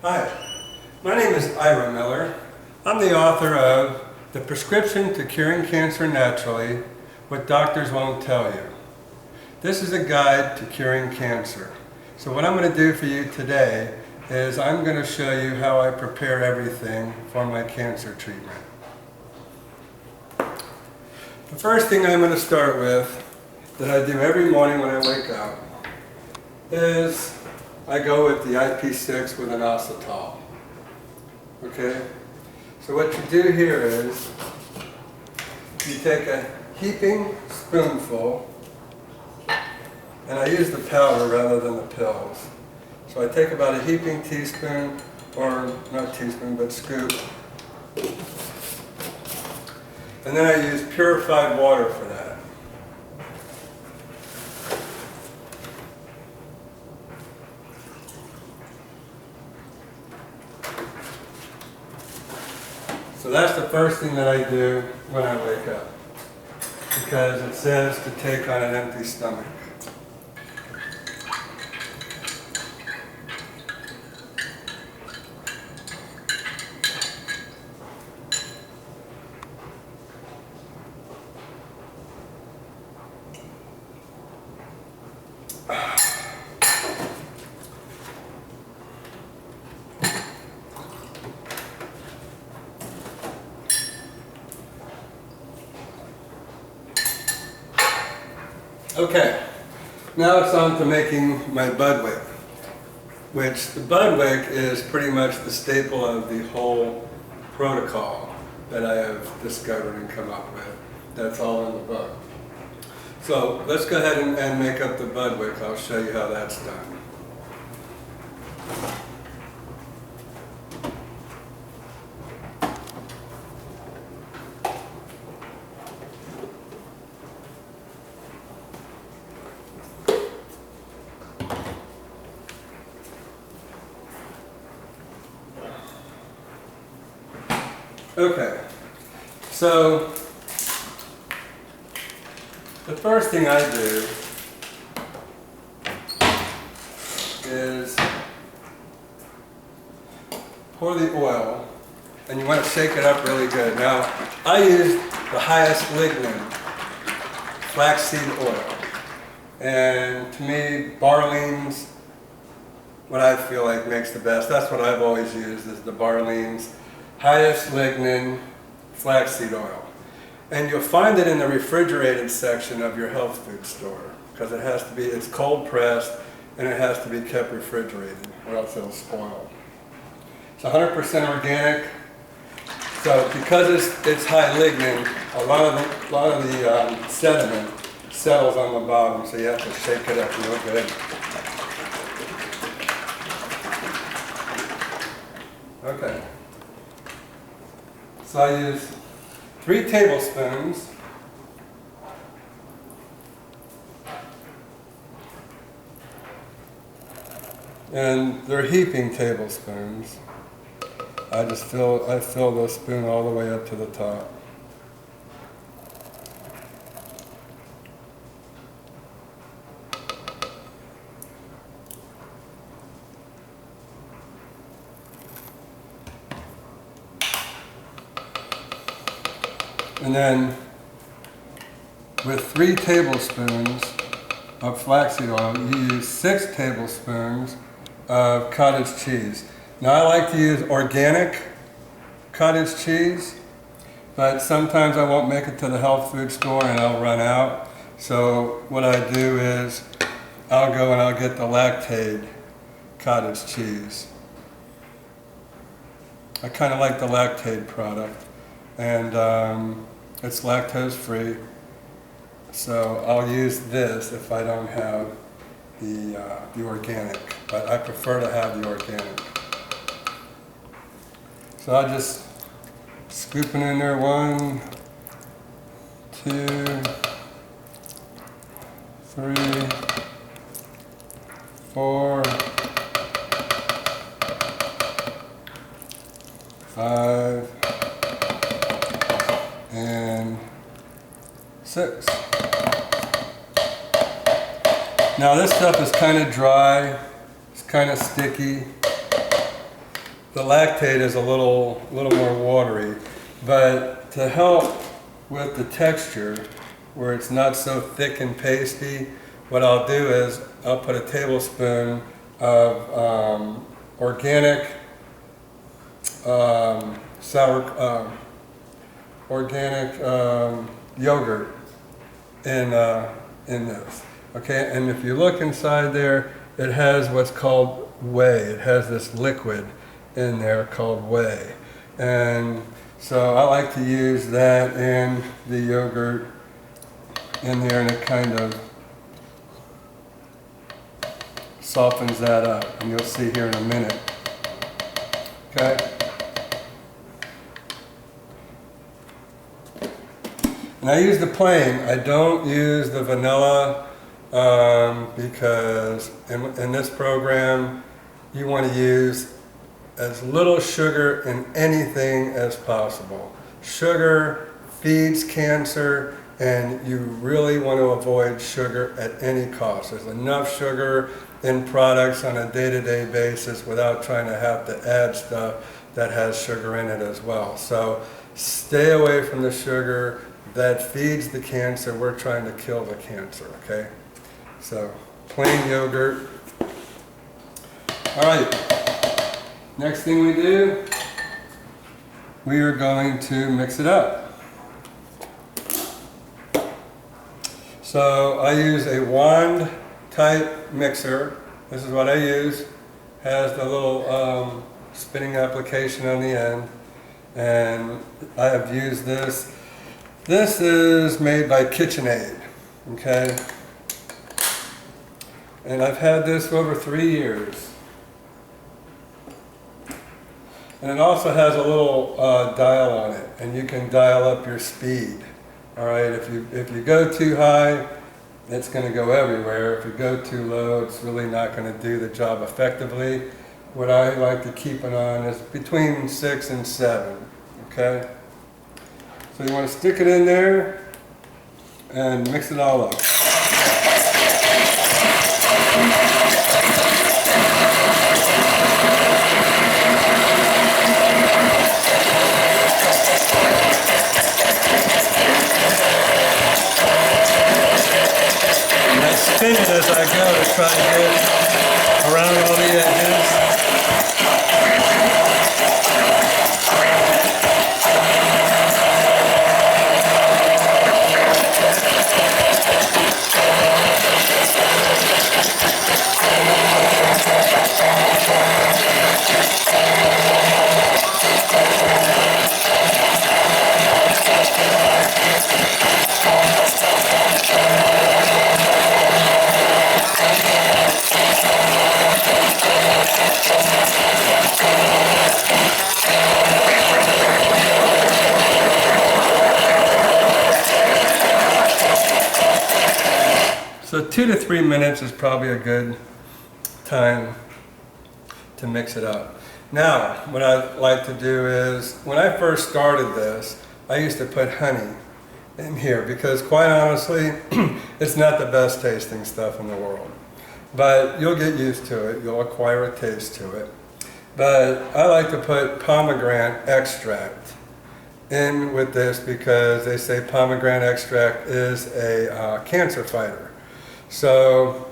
Hi, my name is Ira Miller. I'm the author of The Prescription to Curing Cancer Naturally, What Doctors Won't Tell You. This is a guide to curing cancer. So what I'm going to do for you today is I'm going to show you how I prepare everything for my cancer treatment. The first thing I'm going to start with, that I do every morning when I wake up, is I go with the IP6 with inositol. Okay? So what you do here is you take a heaping spoonful, and I use the powder rather than the pills. So I take about a heaping teaspoon, or not teaspoon, but scoop. And then I use purified water for that. So that's the first thing that I do when I wake up, because it says to take on an empty stomach. Okay, now it's on to making my Budwig, which the Budwig is pretty much the staple of the whole protocol that I have discovered and come up with. That's all in the book. So let's go ahead and make up the Budwig. I'll show you how that's done. Okay, so the first thing I do is pour the oil, and you want to shake it up really good. Now, I use the highest lignin flaxseed oil, and to me, Barlean's what I feel like makes the best. That's what I've always used, is the Barlean's highest lignin flaxseed oil. And you'll find it in the refrigerated section of your health food store, because it has to be, it's cold pressed and it has to be kept refrigerated or else it'll spoil. It's 100% organic. So because it's high lignin, a lot of the sediment settles on the bottom, so you have to shake it up real good. Okay. So I use 3 tablespoons and they're heaping tablespoons. I fill the spoon all the way up to the top. And then with 3 tablespoons of flaxseed oil, you use 6 tablespoons of cottage cheese. Now I like to use organic cottage cheese, but sometimes I won't make it to the health food store and I'll run out. So what I do is I'll go and I'll get the Lactaid cottage cheese. I kind of like the Lactaid product, and it's lactose free, so I'll use this if I don't have the organic, but I prefer to have the organic. So I'll just scoop it in there, 1, 2, 3, 4, 5, and 6. Now this stuff is kind of dry, it's kind of sticky, the lactate is a little more watery, but to help with the texture, where it's not so thick and pasty, what I'll do is I'll put a tablespoon of organic yogurt in this. Okay, and if you look inside there, it has what's called whey. It has this liquid in there called whey, and so I like to use that and the yogurt in there, and it kind of softens that up, and you'll see here in a minute. Okay. And I use the plain. I don't use the vanilla because in this program you want to use as little sugar in anything as possible. Sugar feeds cancer, and you really want to avoid sugar at any cost. There's enough sugar in products on a day-to-day basis without trying to have to add stuff that has sugar in it as well. So stay away from the sugar that feeds the cancer. We're trying to kill the cancer, okay? So plain yogurt. All right, next thing we do, we are going to mix it up. So I use a wand type mixer. This is what I use. Has the little spinning application on the end, and I have used this. This is made by KitchenAid, okay? And I've had this for over 3 years. And it also has a little dial on it, and you can dial up your speed. All right, if you go too high, it's going to go everywhere. If you go too low, it's really not going to do the job effectively. What I like to keep it on is between 6 and 7, okay? So you want to stick it in there and mix it all up. Spin it as I go to try to get around all the edges. So 2 to 3 minutes is probably a good time to mix it up. Now, what I like to do is, when I first started this, I used to put honey in here because, quite honestly, it's not the best tasting stuff in the world. But you'll get used to it. You'll acquire a taste to it. But I like to put pomegranate extract in with this because they say pomegranate extract is a cancer fighter. So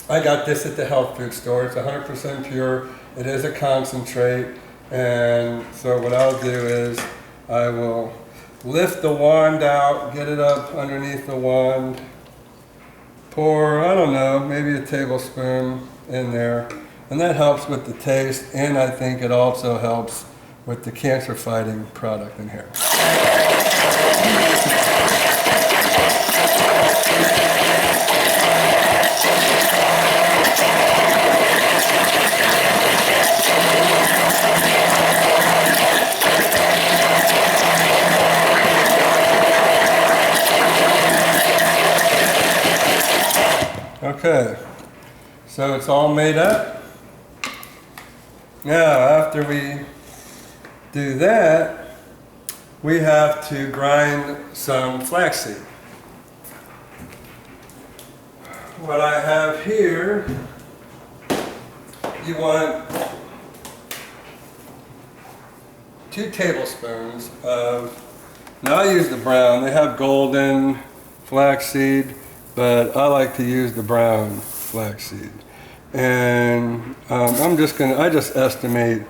I got this at the health food store. It's 100% pure. It is a concentrate. And so what I'll do is I will lift the wand out, get it up underneath the wand, pour, I don't know, maybe a tablespoon in there. And that helps with the taste, and I think it also helps with the cancer fighting product in here. Okay, so it's all made up. Now, after we do that, we have to grind some flaxseed. What I have here, you want 2 tablespoons of, now I use the brown, they have golden flaxseed, but I like to use the brown flaxseed. And I just estimate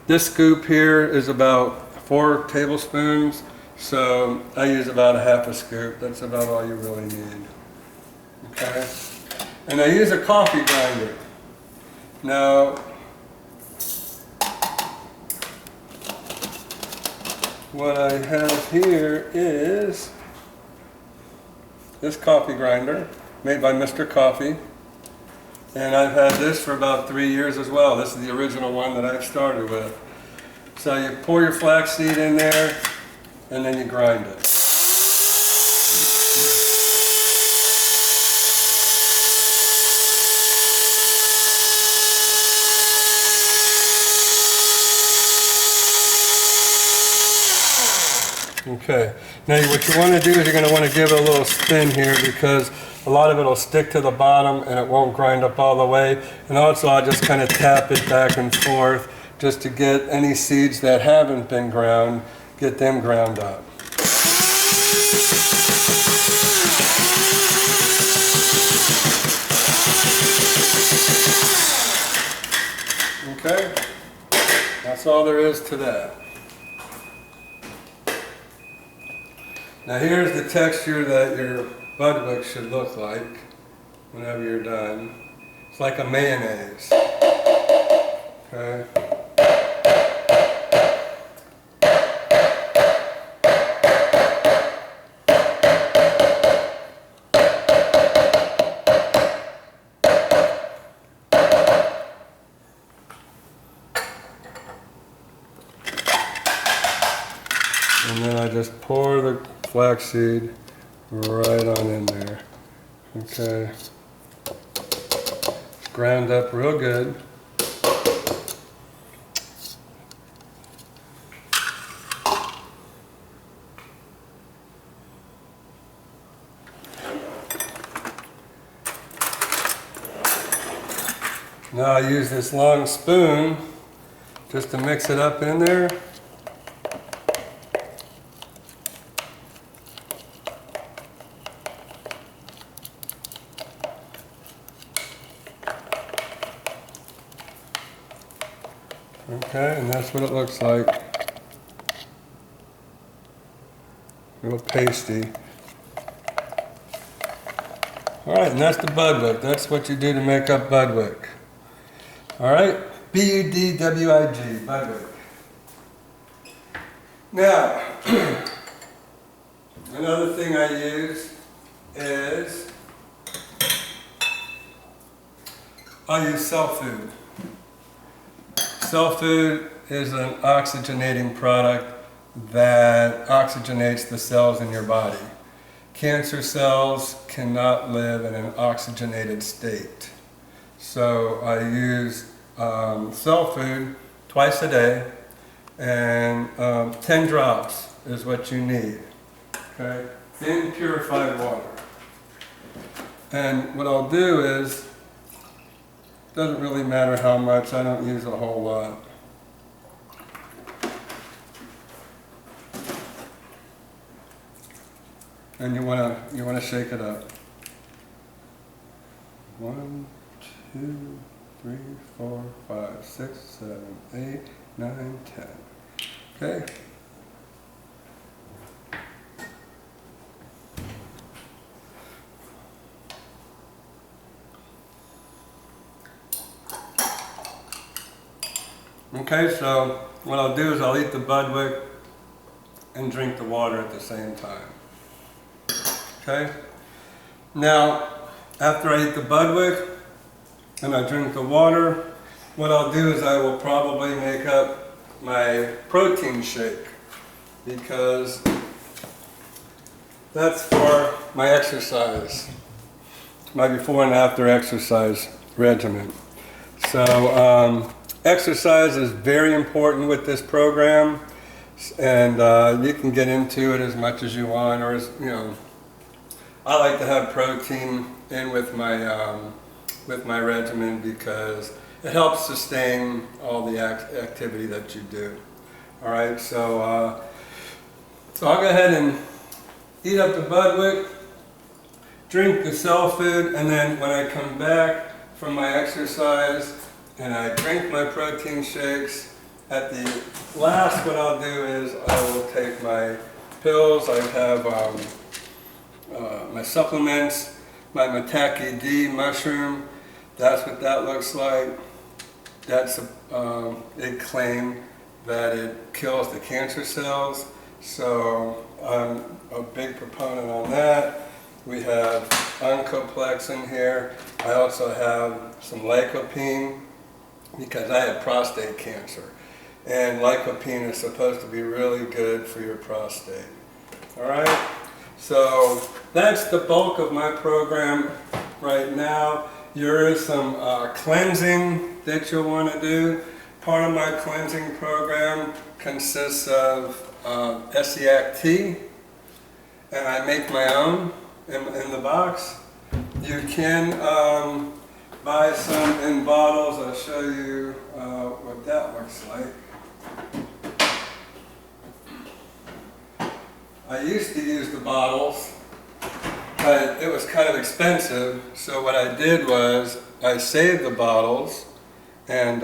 this scoop here is about 4 tablespoons, so I use about a half a scoop. That's about all you really need. Okay? And I use a coffee grinder. Now, what I have here is this coffee grinder made by Mr. Coffee. And I've had this for about 3 years as well. This is the original one that I started with. So you pour your flaxseed in there, and then you grind it. Okay, now what you want to do is you're going to want to give it a little spin here, because a lot of it will stick to the bottom and it won't grind up all the way. And also I'll just kind of tap it back and forth just to get any seeds that haven't been ground, get them ground up. Okay, that's all there is to that. Now here's the texture that your Budwig should look like whenever you're done. It's like a mayonnaise. Okay. And then I just pour the flaxseed right on in there. Okay. It's ground up real good. Now I use this long spoon just to mix it up in there. Okay, and that's what it looks like. A little pasty. Alright, and that's the Budwig. That's what you do to make up Budwig. Alright, B-U-D-W-I-G, Budwig. Now, another thing I use is I use cell food. Cell food is an oxygenating product that oxygenates the cells in your body. Cancer cells cannot live in an oxygenated state. So I use cell food twice a day, and 10 drops is what you need. Okay? In purified water. And what I'll do is, doesn't really matter how much, I don't use a whole lot. And you wanna shake it up. 1, 2, 3, 4, 5, 6, 7, 8, 9, 10. Okay? Okay, so what I'll do is I'll eat the Budwig and drink the water at the same time. Okay? Now, after I eat the Budwig and I drink the water, what I'll do is I will probably make up my protein shake, because that's for my exercise, my before and after exercise regimen. So, exercise is very important with this program, and you can get into it as much as you want, or as, you know, I like to have protein in with my regimen because it helps sustain all the activity that you do. All right, so I'll go ahead and eat up the Budwig, drink the cell food, and then when I come back from my exercise and I drink my protein shakes, at the last what I'll do is I will take my pills. I have my supplements, my Maitake D mushroom. That's what that looks like. That's it claimed that it kills the cancer cells. So I'm a big proponent on that. We have Oncoplex in here. I also have some lycopene because I had prostate cancer. And lycopene is supposed to be really good for your prostate. All right, so that's the bulk of my program right now. There is some cleansing that you'll want to do. Part of my cleansing program consists of Essiac tea, and I make my own in the box. You can buy some in bottles. I'll show you what that looks like. I used to use the bottles, but it was kind of expensive, so what I did was I saved the bottles and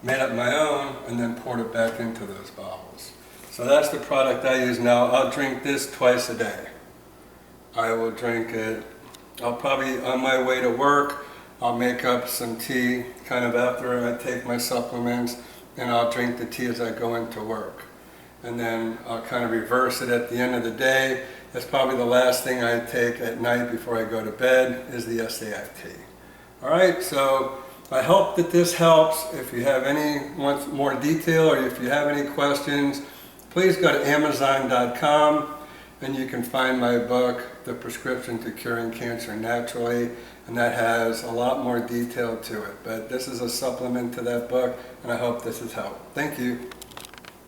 made up my own and then poured it back into those bottles. So that's the product I use now. I'll drink this twice a day. I will drink it, I'll probably, on my way to work, I'll make up some tea kind of after I take my supplements, and I'll drink the tea as I go into work. And then I'll kind of reverse it at the end of the day. That's probably the last thing I take at night before I go to bed is the Essiac tea. All right, so I hope that this helps. If you have any want more detail or if you have any questions, please go to Amazon.com and you can find my book, The Prescription to Curing Cancer Naturally, and that has a lot more detail to it. But this is a supplement to that book, and I hope this has helped. Thank you.